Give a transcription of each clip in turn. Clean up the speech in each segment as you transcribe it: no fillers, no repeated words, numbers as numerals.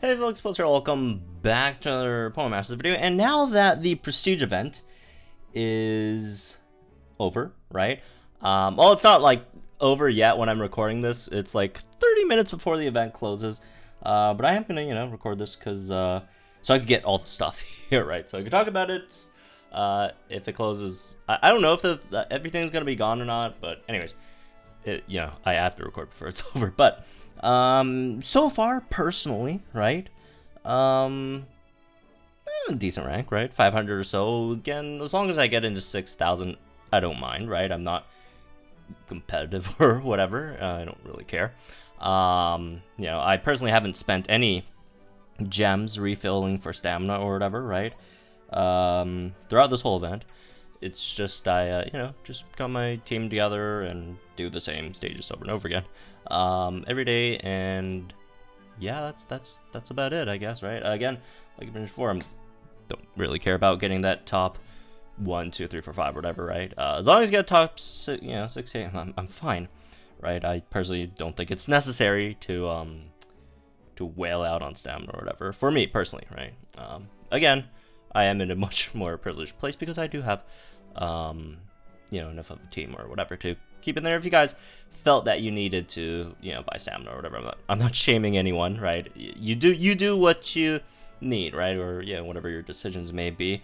Hey folks, Post here, welcome back to another Poem Masters video, and now that the Prestige event is over, right? Well, it's not like over yet when I'm recording this, it's like 30 minutes before the event closes, but I am gonna, record this because, so I could get all the stuff here, right? So I could talk about it, if it closes. I don't know if everything's gonna be gone or not, but anyways, I have to record before it's over, but so far, personally, right, decent rank, right, 500 or so, again, as long as I get into 6,000, I don't mind, right, I'm not competitive or whatever, I don't really care. I personally haven't spent any gems refilling for stamina or whatever, right, throughout this whole event. It's just just got my team together and do the same stages over and over again, every day, and yeah, that's about it, I guess, right? Again, like I mentioned before, I don't really care about getting that top 1, 2, 3, 4, 5, whatever, right? As long as you get top 6, 8, I'm fine, right? I personally don't think it's necessary to wail out on stamina or whatever. For me personally, right? Again, I am in a much more privileged place because I do have enough of a team or whatever to keep in there. If you guys felt that you needed to, buy stamina or whatever, I'm not shaming anyone, right? You do what you need, right? Or whatever your decisions may be.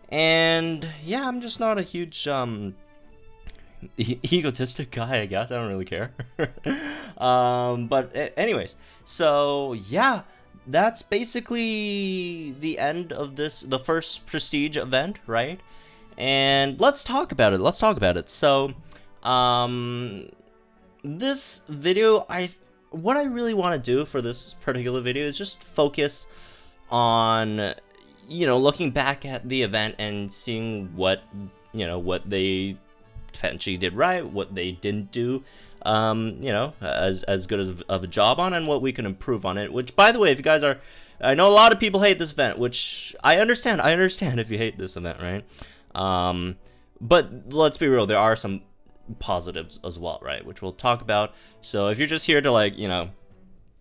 And yeah, I'm just not a huge egotistic guy, I guess. I don't really care. But anyways, so yeah, that's basically the end of the first Prestige event, right? And let's talk about it. So, this video, what I really want to do for this particular video is just focus on, looking back at the event and seeing what they potentially did right, what they didn't do, as good of a job on, and what we can improve on it. Which, by the way, if you guys are, I know a lot of people hate this event, which I understand if you hate this event, right? But let's be real, there are some positives as well, right, which we'll talk about. So if you're just here to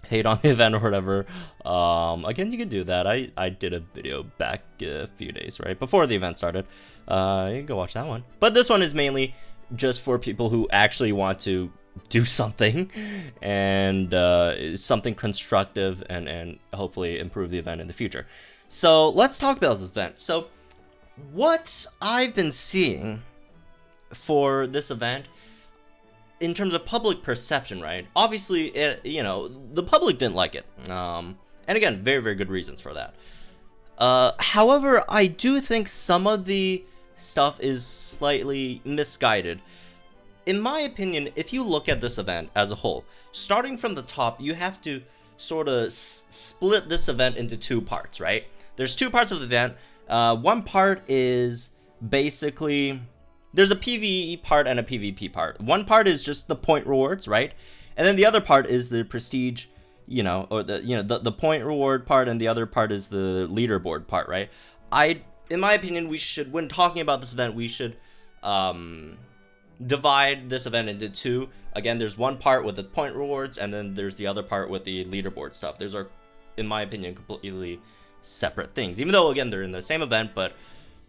hate on the event or whatever, again, you can do that. I did a video back a few days right before the event started. You can go watch that one, but this one is mainly just for people who actually want to do something and something constructive and hopefully improve the event in the future. So let's talk about this event. So what I've been seeing for this event in terms of public perception, right? Obviously, the public didn't like it. And again, very, very good reasons for that. However, I do think some of the stuff is slightly misguided. In my opinion, if you look at this event as a whole, starting from the top, you have to sort of split this event into two parts, right? There's two parts of the event. One part is basically, there's a PvE part and a PvP part. One part is just the point rewards, right? And then the other part is the prestige, or the point reward part, and the other part is the leaderboard part, right? In my opinion, when talking about this event, we should divide this event into two. Again, there's one part with the point rewards, and then there's the other part with the leaderboard stuff. Those are, in my opinion, completely separate things, even though again they're in the same event, but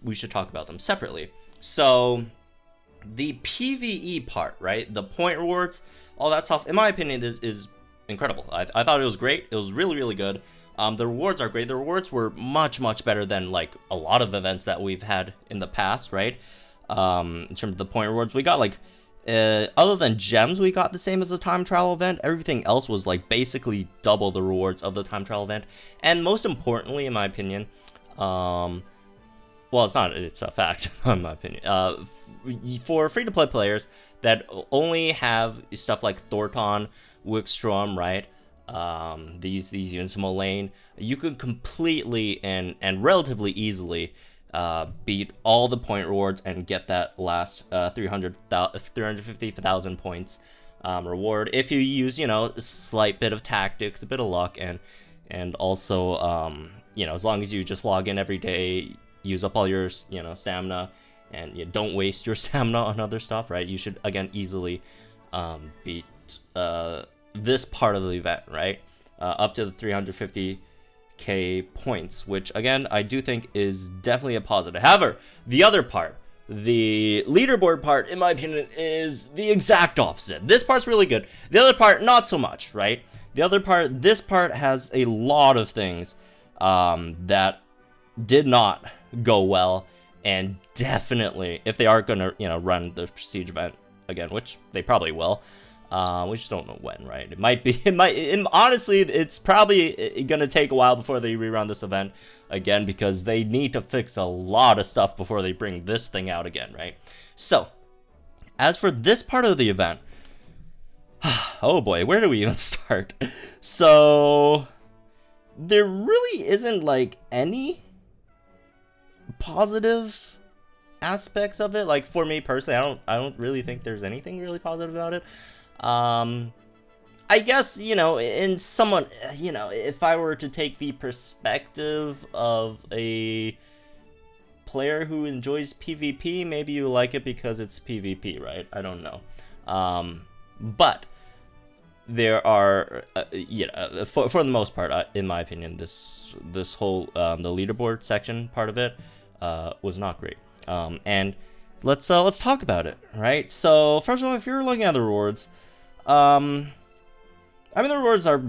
we should talk about them separately. So the PvE part, right, the point rewards, all that stuff, in my opinion, is incredible. I thought it was great. It was really, really good. The rewards are great. The rewards were much, much better than like a lot of events that we've had in the past, right? In terms of the point rewards, we got other than gems, we got the same as the time trial event. Everything else was like basically double the rewards of the time trial event. And most importantly, in my opinion, well, it's a fact, in my opinion, for free-to-play players that only have stuff like Thornton, Wickstrom, right, these units in Lane, you could completely and relatively easily beat all the point rewards and get that last 350,000 points reward if you use a slight bit of tactics, a bit of luck, and also as long as you just log in every day, use up all your stamina, and you don't waste your stamina on other stuff, right? You should again easily beat this part of the event, right? up to the 350k points, which again I do think is definitely a positive. However, the other part, the leaderboard part, in my opinion, is the exact opposite. This part's really good. The other part, not so much, right? The other part, this part has a lot of things that did not go well, and definitely, if they are gonna, run the prestige event again, which they probably will, we just don't know when, right? It might be, honestly, it's probably gonna take a while before they rerun this event again, because they need to fix a lot of stuff before they bring this thing out again, right? So, as for this part of the event, oh boy, where do we even start? So, there really isn't like any positive aspects of it. Like, for me personally, I don't really think there's anything really positive about it. I guess, in someone, if I were to take the perspective of a player who enjoys PvP, maybe you like it because it's PvP, right? I don't know. But there are, for the most part, in my opinion, this whole the leaderboard section part of it was not great. And let's talk about it, right? So first of all, if you're looking at the rewards, I mean, the rewards are,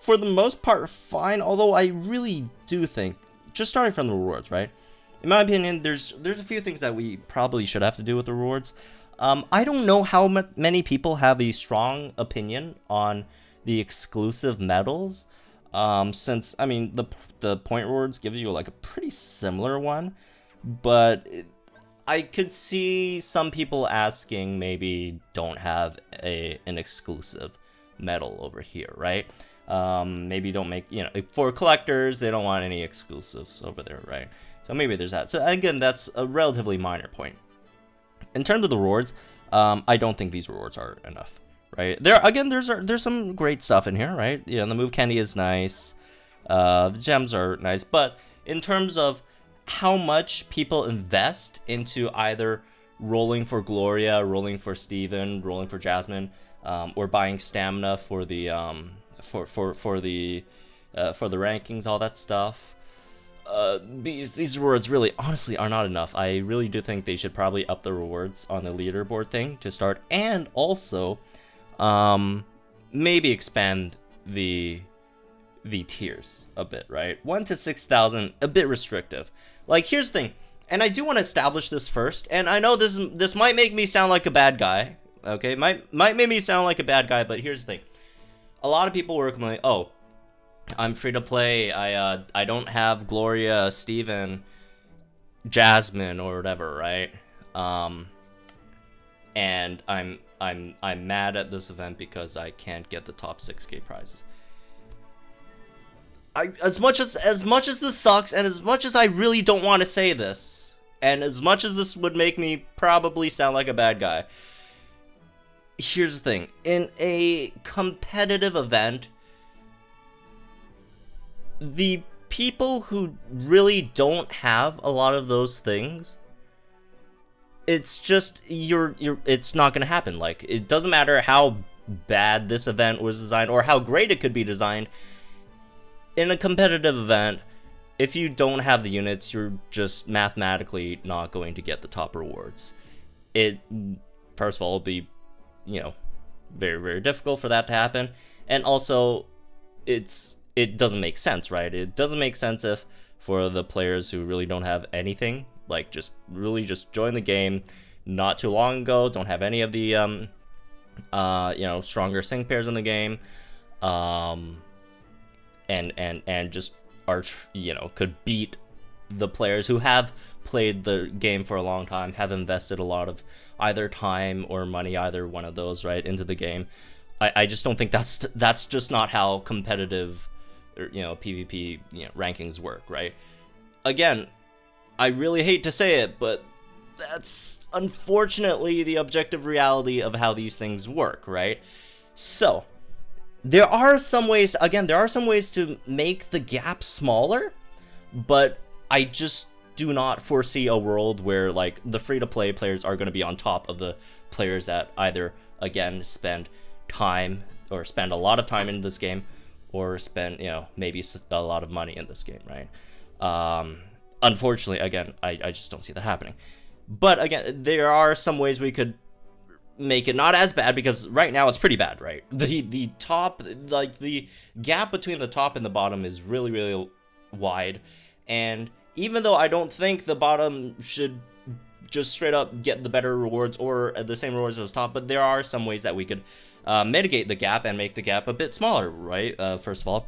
for the most part, fine, although I really do think, just starting from the rewards, right? In my opinion, there's a few things that we probably should have to do with the rewards. I don't know how many people have a strong opinion on the exclusive medals, since, I mean, the point rewards give you, like, a pretty similar one, but I could see some people asking maybe don't have an exclusive medal over here, right? Maybe don't make, for collectors, they don't want any exclusives over there, right? So maybe there's that. So again, that's a relatively minor point. In terms of the rewards, I don't think these rewards are enough, right? There's some great stuff in here, right? The move candy is nice, the gems are nice, but in terms of how much people invest into either rolling for Gloria, rolling for Steven, rolling for Jasmine, or buying stamina for the for the rankings, all that stuff. These rewards really, honestly, are not enough. I really do think they should probably up the rewards on the leaderboard thing to start, and also, maybe expand the tiers a bit, right? 1 to 6,000, a bit restrictive. Like, here's the thing, and I do want to establish this first, and I know this might make me sound like a bad guy, okay? Might make me sound like a bad guy, but here's the thing. A lot of people were complaining, oh, I'm free to play, I don't have Gloria, Steven, Jasmine, or whatever, right? And I'm mad at this event because I can't get the top 6k prizes. As much as this sucks, and as much as I really don't want to say this, and as much as this would make me probably sound like a bad guy, here's the thing. In a competitive event, the people who really don't have a lot of those things, it's just, it's not gonna happen. Like, it doesn't matter how bad this event was designed, or how great it could be designed. In a competitive event, if you don't have the units, you're just mathematically not going to get the top rewards. It, first of all, will be, very, very difficult for that to happen. And also, it doesn't make sense, right? It doesn't make sense if, for the players who really don't have anything, like, just join the game not too long ago, don't have any of the, stronger sync pairs in the game, and just are, could beat the players who have played the game for a long time, have invested a lot of either time or money, either one of those, right, into the game. I just don't think that's just not how competitive, PvP, rankings work, right? Again, I really hate to say it, but that's unfortunately the objective reality of how these things work, right? So, there are some ways to make the gap smaller, but I just do not foresee a world where, like, the free-to-play players are going to be on top of the players that either, again, spend a lot of time in this game, or spend, you know, maybe a lot of money in this game, right? Unfortunately, again, I just don't see that happening. But again, there are some ways we could make it not as bad, because right now it's pretty bad, right? The top, like the gap between the top and the bottom is really, really wide. And even though I don't think the bottom should just straight up get the better rewards or the same rewards as the top, but there are some ways that we could mitigate the gap and make the gap a bit smaller, right? First of all,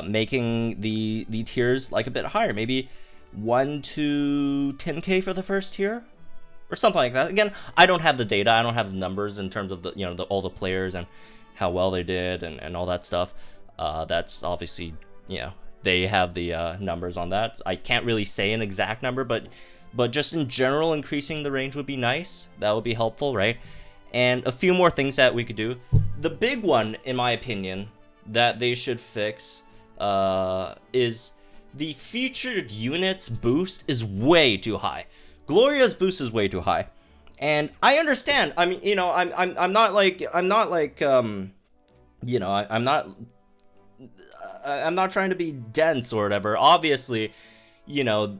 making the tiers like a bit higher, maybe 1 to 10k for the first tier or something like that. Again, I don't have the data, I don't have the numbers in terms of the, you know, all the players and how well they did and all that stuff. That's obviously, you know, they have the numbers on that. I can't really say an exact number, but just in general, increasing the range would be nice. That would be helpful, right? And a few more things that we could do. The big one, in my opinion, that they should fix is the featured units boost is way too high. Gloria's boost is way too high, and I understand. I mean, you know, I'm not like you know, I'm not trying to be dense or whatever. Obviously, you know,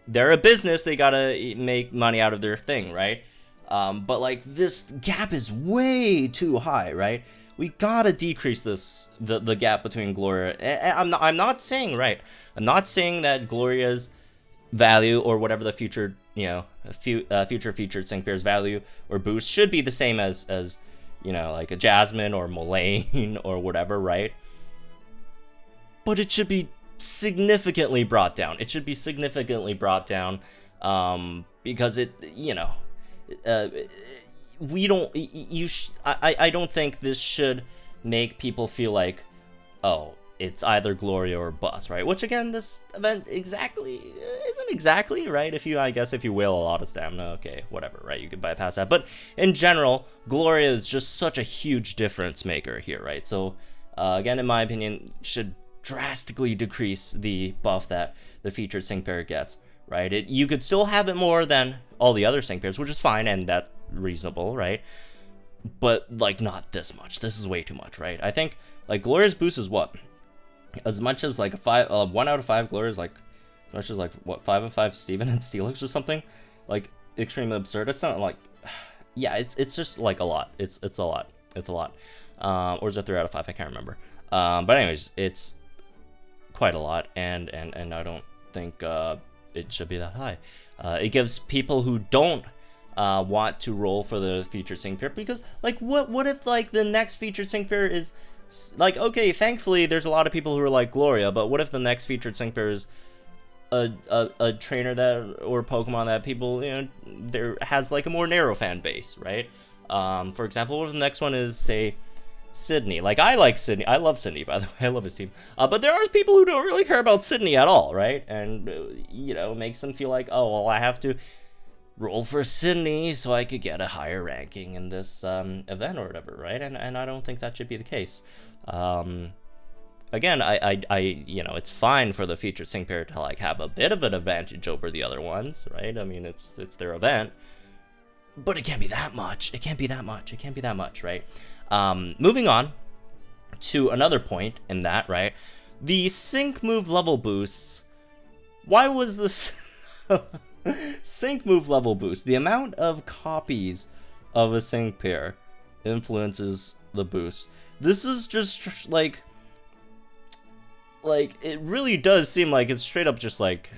they're a business, they gotta make money out of their thing, right? But like, this gap is way too high, right? We gotta decrease the gap between Gloria. And I'm not saying, right, I'm not saying that Gloria's value or whatever the future, you know, future featured sync pair's value or boost should be the same as you know, like a Jasmine or Mullane or whatever, right? But it should be significantly brought down. It should be significantly brought down, because it, you know, we don't, I don't think this should make people feel like, oh, it's either Gloria or bust, right? Which again, this event isn't exactly, right? If you, I guess, if you whale a lot of stamina, okay, whatever, right? You could bypass that. But in general, Gloria is just such a huge difference maker here, right? So again, in my opinion, should drastically decrease the buff that the featured sync pair gets, right? You could still have it more than all the other sync pairs, which is fine, and that's reasonable, right? But like, not this much. This is way too much, right? I think like Gloria's boost is what? As much as like a 1 out of 5 Gloria's, like as much as like what, 5 of 5 Steven and Steelix or something, like extremely absurd. It's not like, yeah, it's just like a lot. It's a lot. It's a lot. Or is it 3 out of 5? I can't remember. But anyways, it's quite a lot, and I don't think it should be that high. It gives people who don't want to roll for the featured sync pair, because like, what if like the next featured sync pair is like, okay, thankfully there's a lot of people who are like Gloria, but what if the next featured sync pair is a trainer that, or Pokemon that people, you know, there has like a more narrow fan base, right? For example, what if the next one is, say, Sydney? Like, I like Sydney. I love Sydney, by the way. I love his team. But there are people who don't really care about Sydney at all, right? And, you know, makes them feel like, oh, well, I have to roll for Sydney so I could get a higher ranking in this event or whatever, right? And I don't think that should be the case. Again, I you know, it's fine for the featured sync pair to like have a bit of an advantage over the other ones, right? I mean, it's their event, but it can't be that much. It can't be that much. It can't be that much, right? Moving on to another point in that, right? The sync move level boosts. Why was this sync move level boost? The amount of copies of a sync pair influences the boost. This is just like it really does seem like it's straight up just like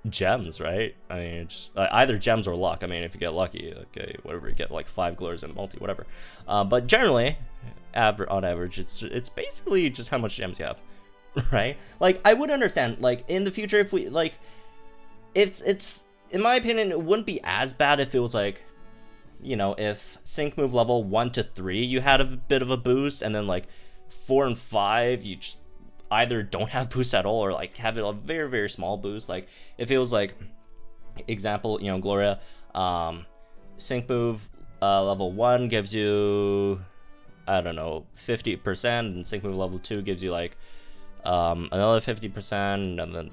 gems, right? I mean, it's either gems or luck. I mean, if you get lucky, okay, whatever, you get like 5 glores in a multi, whatever. But generally, on average, it's basically just how much gems you have, right? Like, I would understand, like, in the future, if we, like, it's in my opinion, it wouldn't be as bad if it was like, you know, if sync move level 1 to 3 you had a bit of a boost, and then like 4 and 5 you just either don't have boost at all or like have a very, very small boost. Like if it was like, example, you know, Gloria, sync move level 1 gives you, I don't know, 50%, and sync move level 2 gives you like another 50%, and then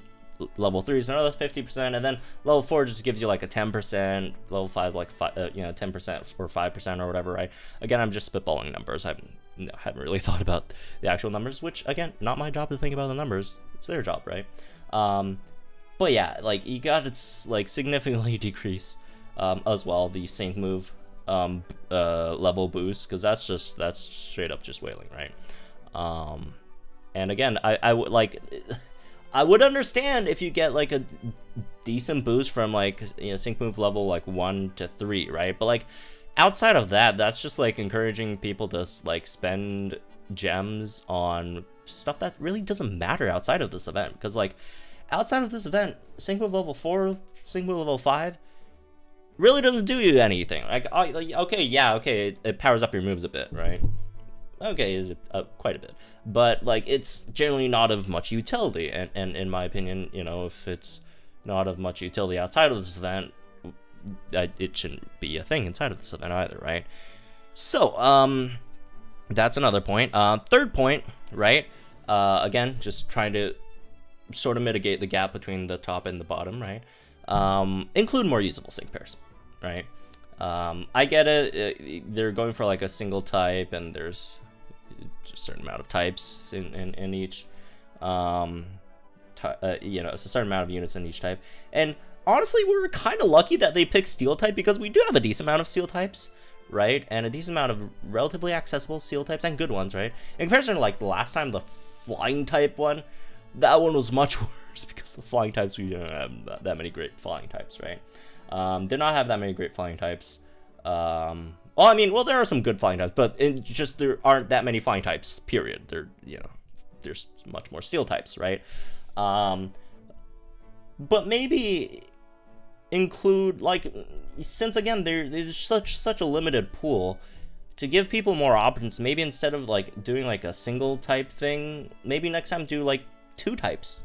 level 3 is another 50%, and then level 4 just gives you like a 10%, level 5 like 10% or 5% or whatever, right? Again, I'm just spitballing numbers. no, I haven't really thought about the actual numbers, which again, not my job to think about the numbers. It's their job, right? But yeah, like you got to like significantly decrease as well the sync move level boost, because that's straight up just wailing, right? And again, I would like, I would understand if you get like a decent boost from like, you know, sync move level like 1 to 3, right? But like outside of that, that's just like encouraging people to like spend gems on stuff that really doesn't matter outside of this event, because like outside of this event, sync move level 4, sync move level 5 really doesn't do you anything. Like, okay, yeah, okay, it powers up your moves a bit, right? Okay, quite a bit, but like it's generally not of much utility, and in my opinion, you know, if it's not of much utility outside of this event, it shouldn't be a thing inside of this event either, right? So that's another point. Third point, right? Again, just trying to sort of mitigate the gap between the top and the bottom, right? Include more usable sync pairs, right? I get it, they're going for like a single type, and there's just a certain amount of types in each, you know, it's a certain amount of units in each type. And honestly, we were kind of lucky that they picked steel type, because we do have a decent amount of steel types, right? And a decent amount of relatively accessible steel types, and good ones, right? In comparison to like the last time, the flying type one, that one was much worse, because the flying types, we don't have that many great flying types, right? Did not have that many great flying types. Well, I mean, well, there are some good flying types, but just there aren't that many flying types, period. There, you know, there's much more steel types, right? But maybe include, like, since again there's such a limited pool, to give people more options. Maybe instead of like doing like a single type thing, maybe next time do like 2 types.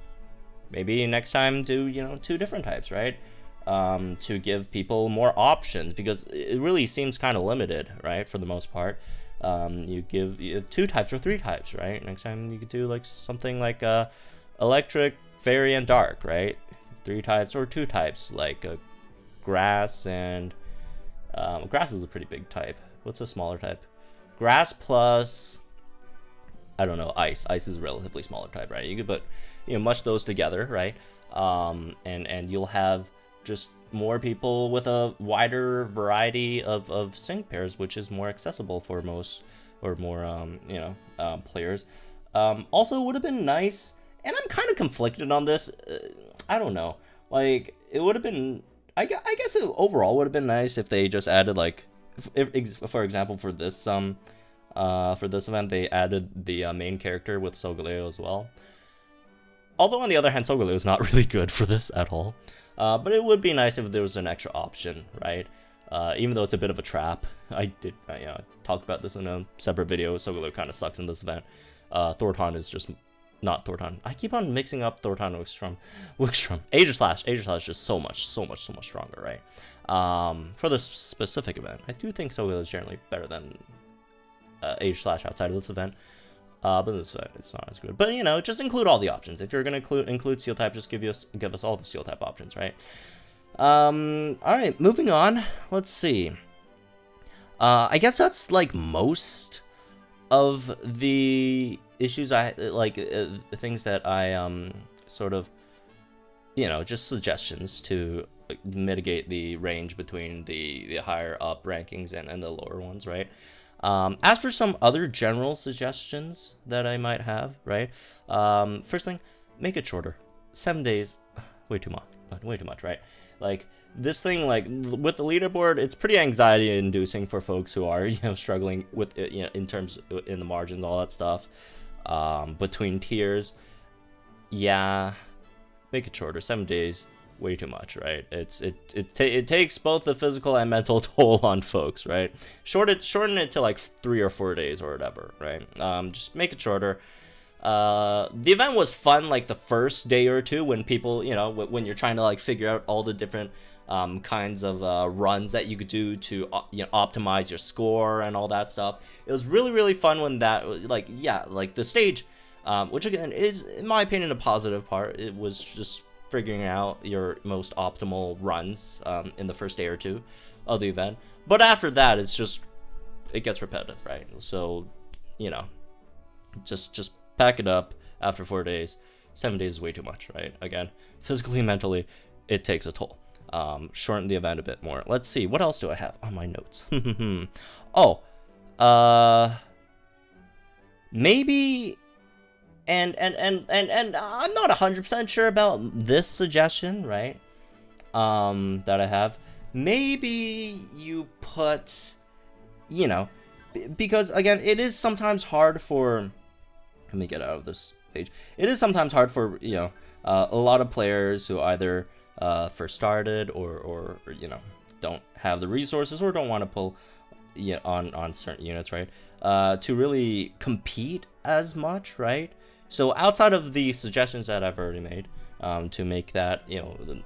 Maybe next time do, you know, 2 different types, right? To give people more options, because it really seems kind of limited, right? For the most part, you give 2 types or 3 types, right? Next time you could do like something like electric, fairy, and dark, right? 3 types or 2 types, like grass and grass is a pretty big type. What's a smaller type? Grass plus, I don't know, ice. Ice is a relatively smaller type, right? You could put, you know, mush those together, right? And you'll have just more people with a wider variety of sync pairs, which is more accessible for most, or more, you know, players. Also, it would have been nice, and I'm kind of conflicted on this. I don't know. Like, it would have been, I guess it overall would have been nice if they just added, like, for example, for this event, they added the main character with Solgaleo as well. Although, on the other hand, Solgaleo is not really good for this at all. But it would be nice if there was an extra option, right? Even though it's a bit of a trap. I did, you know, talk about this in a separate video. Solgaleo kind of sucks in this event. Thorton is just not Thorton. I keep on mixing up Thorton and Wickstrom. Aegislash is just so much stronger, right? For this specific event, I do think Solgaleo is generally better than Aegislash outside of this event. But this event, it's not as good. But, you know, just include all the options. If you're gonna include steel type, just give us all the steel type options, right? All right, moving on. Let's see. I guess that's like most of the issues I like, things that I sort of, you know, just suggestions to mitigate the range between the higher up rankings and the lower ones, right? As for some other general suggestions that I might have, right? First thing, make it shorter. 7 days, way too much, right? Like, this thing, like, with the leaderboard, it's pretty anxiety-inducing for folks who are, you know, struggling with it, you know, in terms, in the margins, all that stuff, between tiers. Yeah, make it shorter. 7 days, way too much, right? It takes both the physical and mental toll on folks, right? Shorten it to like 3 or 4 days or whatever, right? Just make it shorter. The event was fun like the first day or two, when people, you know, when you're trying to like figure out all the different kinds of runs that you could do to you know, optimize your score and all that stuff. It was really fun when that, like, yeah, like the stage, which again is, in my opinion, a positive part. It was just figuring out your most optimal runs in the first day or two of the event. But after that, it's just, it gets repetitive, right? So you know, just pack it up after 4 days. 7 days is way too much, right? Again, physically, mentally, it takes a toll. Shorten the event a bit more. Let's see, what else do I have on my notes? Oh, maybe, and I'm not 100% sure about this suggestion, right? That I have. Maybe you put, you know, because again, it is sometimes hard for, let me get out of this page. It is sometimes hard for, you know, a lot of players who either first started or you know, don't have the resources or don't want to pull, you know, on certain units, right? To really compete as much, right? So outside of the suggestions that I've already made, to make that, you know,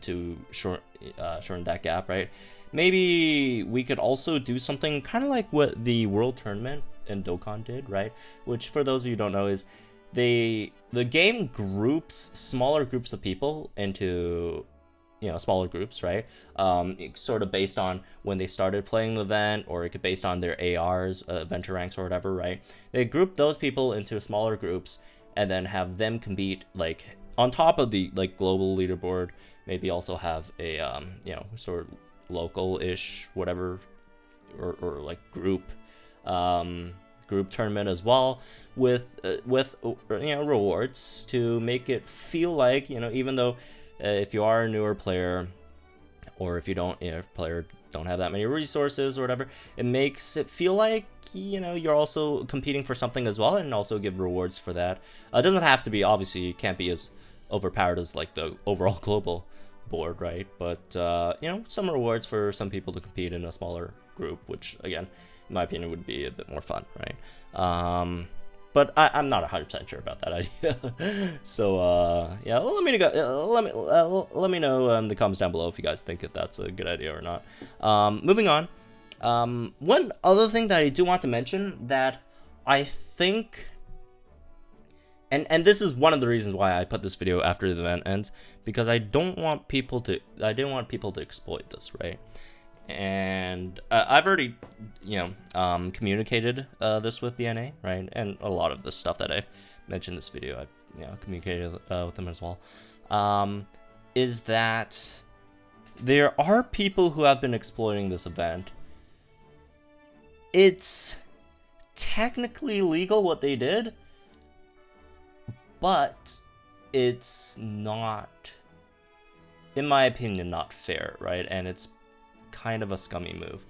to shorten that gap, right? Maybe we could also do something kind of like what the World Tournament in Dokkan did, right? Which, for those of you who don't know, is the game groups smaller groups of people into, you know, smaller groups, right? Sort of based on when they started playing the event, or it could based on their ARs, adventure ranks or whatever, right? They group those people into smaller groups and then have them compete, like, on top of the, like, global leaderboard. Maybe also have a you know, sort of local-ish whatever, or like group tournament as well, with you know, rewards to make it feel like, you know, even though if you are a newer player, or if you don't, you know, if player don't have that many resources or whatever, it makes it feel like, you know, you're also competing for something as well, and also give rewards for that. It doesn't have to be, obviously, it can't be as overpowered as like the overall global board, right? But you know, some rewards for some people to compete in a smaller group, which again, in my opinion, would be a bit more fun, right? But I'm not 100% sure about that idea. So yeah, let me know in the comments down below if you guys think that that's a good idea or not. Moving on, one other thing that I do want to mention that I think, and this is one of the reasons why I put this video after the event ends, because I didn't want people to exploit this, right? And I've already, you know, communicated this with the NA, right? And a lot of the stuff that I've mentioned in this video, I've, you know, communicated with them as well. Is that there are people who have been exploiting this event. It's technically legal what they did, but it's not, in my opinion, not fair, right? And it's kind of a scummy move,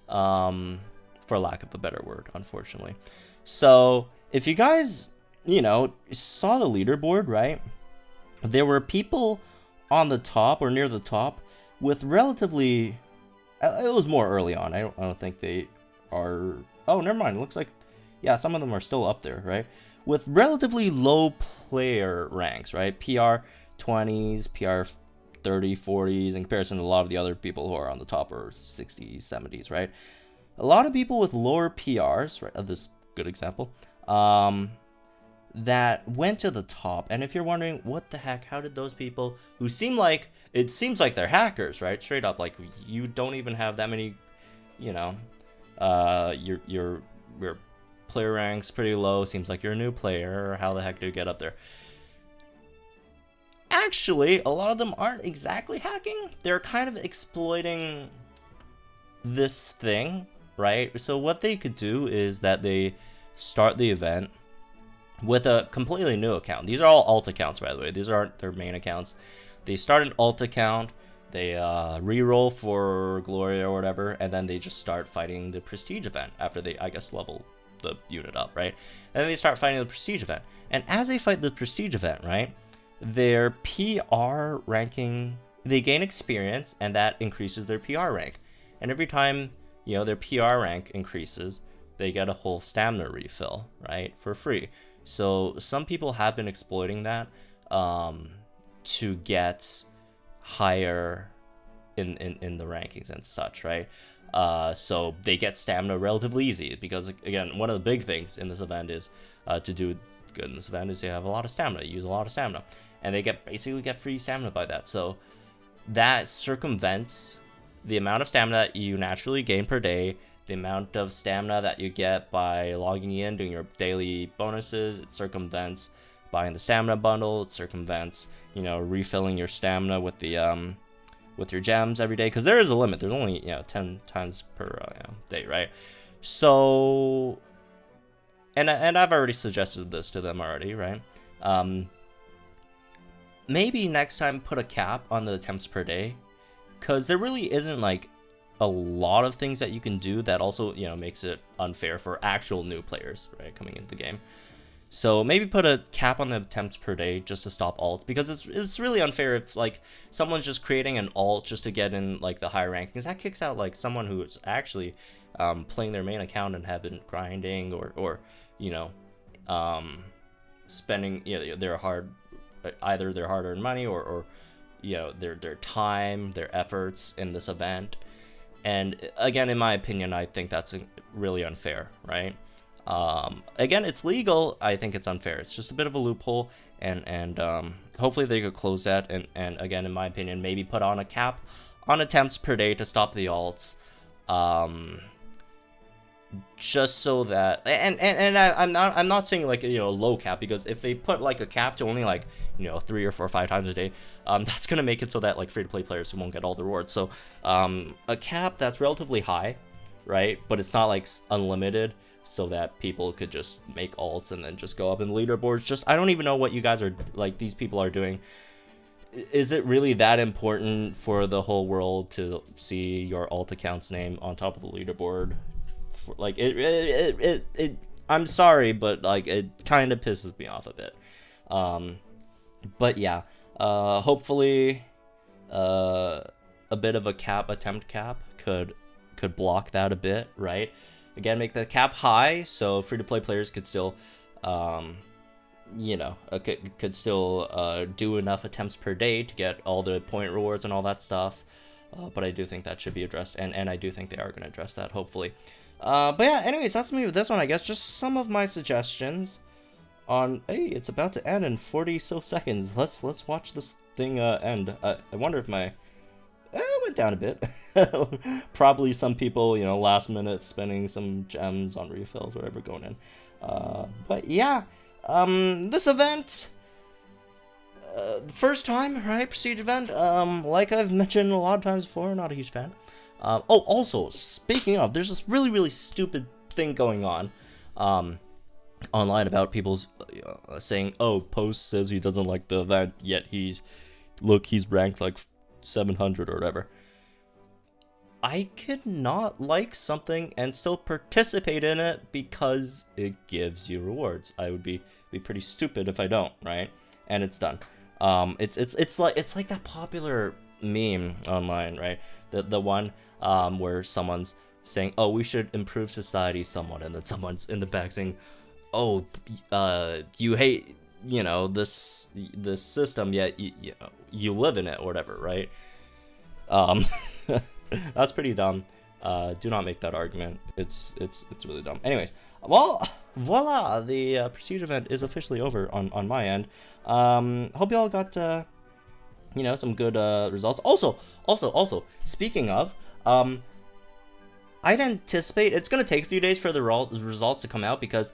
for lack of a better word, unfortunately. So if you guys, you know, saw the leaderboard, right? There were people on the top or near the top with relatively, it was more early on. I don't think they are, oh, never mind. It looks like, yeah, some of them are still up there, right? With relatively low player ranks, right? PR 20s, PR 30s, 40s, in comparison to a lot of the other people who are on the top are 60s, 70s, right? A lot of people with lower PRs, right? This good example, that went to the top. And if you're wondering, what the heck, how did those people who seem like, it seems like they're hackers, right? Straight up, like, you don't even have that many, you know, your player rank's pretty low, seems like you're a new player, how the heck do you get up there? Actually, a lot of them aren't exactly hacking. They're kind of exploiting this thing, right? So what they could do is that they start the event with a completely new account. These are all alt accounts, by the way. These aren't their main accounts. They start an alt account, they re-roll for Gloria or whatever, and then they just start fighting the prestige event after they, I guess, level the unit up, right? And then they start fighting the prestige event. And as they fight the prestige event, right, their PR ranking, they gain experience, and that increases their PR rank. And every time, you know, their PR rank increases, they get a whole stamina refill, right, for free. So some people have been exploiting that to get higher in the rankings and such, right? So they get stamina relatively easy, because again, one of the big things in this event is to do good in this event is they have a lot of stamina, use a lot of stamina, and they basically get free stamina by that. So that circumvents the amount of stamina that you naturally gain per day the amount of stamina that you get by logging in, doing your daily bonuses. It circumvents buying the stamina bundle. It circumvents, you know, refilling your stamina with the with your gems every day, because there is a limit. There's only, you know, 10 times per day, right? So, and I've already suggested this to them already, right? Maybe next time put a cap on the attempts per day, because there really isn't like a lot of things that you can do that also, you know, makes it unfair for actual new players, right, coming into the game. So maybe put a cap on the attempts per day just to stop alts, because it's really unfair if like someone's just creating an alt just to get in like the higher rankings. That kicks out like someone who's actually playing their main account and have been grinding or you know, spending, you know, either their hard-earned money or you know, their time, their efforts in this event. And again, in my opinion, I think that's really unfair, right? Again, it's legal. I think it's unfair. It's just a bit of a loophole, and hopefully they could close that. And again, in my opinion, maybe put on a cap on attempts per day to stop the alts, just so that, and I'm not saying like, you know, low cap, because if they put like a cap to only like, you know, 3 or 4 or 5 times a day, that's gonna make it so that like free-to-play players won't get all the rewards. So a cap that's relatively high, right, but it's not like unlimited, so that people could just make alts and then just go up in the leaderboards. Just, I don't even know what you guys are, like, these people are doing. Is it really that important for the whole world to see your alt account's name on top of the leaderboard? Like, I'm sorry, but like, it kind of pisses me off a bit. But yeah, hopefully a bit of a attempt cap could block that a bit, right? Again, make the cap high so free-to-play players could still, you know, could still do enough attempts per day to get all the point rewards and all that stuff. But I do think that should be addressed, and I do think they are going to address that, hopefully. But yeah, anyways, that's me with this one, I guess. Just some of my suggestions on, hey, it's about to end in 40 so seconds. Let's watch this thing end. I wonder if my... it went down a bit. Probably some people, you know, last minute spending some gems on refills or whatever going in. But yeah, this event, first time, right? Prestige event. Like I've mentioned a lot of times before, not a huge fan. Oh, also, speaking of, there's this really stupid thing going on online about people's saying, oh, Post says he doesn't like the event, yet he's ranked like 700 or whatever. I could not like something and still participate in it because it gives you rewards. I would be pretty stupid if I don't, right? And it's done. It's like that popular meme online, right? The one where someone's saying, "Oh, we should improve society somewhat," and then someone's in the back saying, "Oh, you hate, you know, this system, yet you live in it," or whatever, right? That's pretty dumb. Do not make that argument. It's really dumb. Anyways, well, voila, the Prestige event is officially over on my end. Hope you all got you know, some good results. Also, speaking of, I'd anticipate it's gonna take a few days for the results to come out, because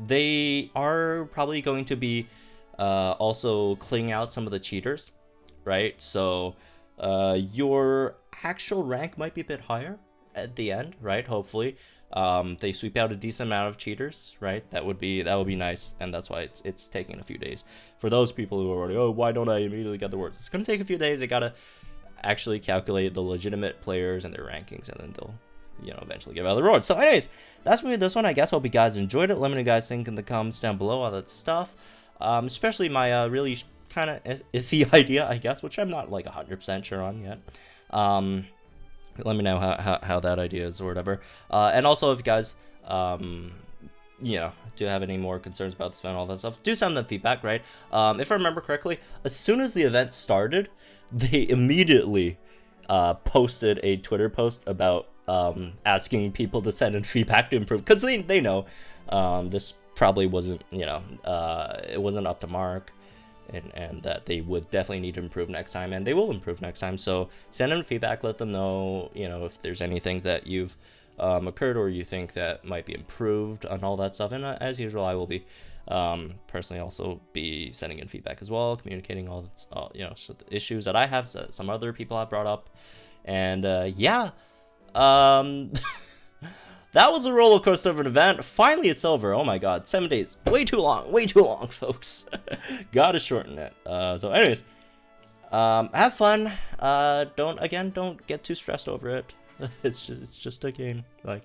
they are probably going to be also cleaning out some of the cheaters, right? So your actual rank might be a bit higher at the end, right? Hopefully they sweep out a decent amount of cheaters, right? That would be nice, and that's why it's taking a few days for those people who are already, oh, why don't I immediately get the rewards? It's gonna take a few days. They gotta actually calculate the legitimate players and their rankings, and then they'll, you know, eventually give out the rewards. So anyways, that's me with this one, I guess. Hope you guys enjoyed it. Let me know what you guys think in the comments down below, all that stuff, especially my really kind of iffy idea, I guess, which I'm not like 100% sure on yet. Let me know how that idea is or whatever. And also, if you guys, you know, do have any more concerns about this event, all that stuff, do send them feedback, right? If I remember correctly, as soon as the event started, they immediately posted a Twitter post about asking people to send in feedback to improve, because they know this probably wasn't, you know, it wasn't up to mark, and that they would definitely need to improve next time, and they will improve next time. So send them feedback, let them know, you know, if there's anything that you've occurred or you think that might be improved on all that stuff. And as usual, I will be personally also be sending in feedback as well, communicating all this, you know, so the issues that I have, that some other people have brought up. And yeah, that was a roller coaster of an event. Finally, it's over. Oh my god, 7 days, way too long, folks. Gotta shorten it. So anyways, have fun. Don't get too stressed over it. It's just a game. Like,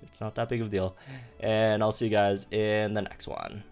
it's not that big of a deal. And I'll see you guys in the next one.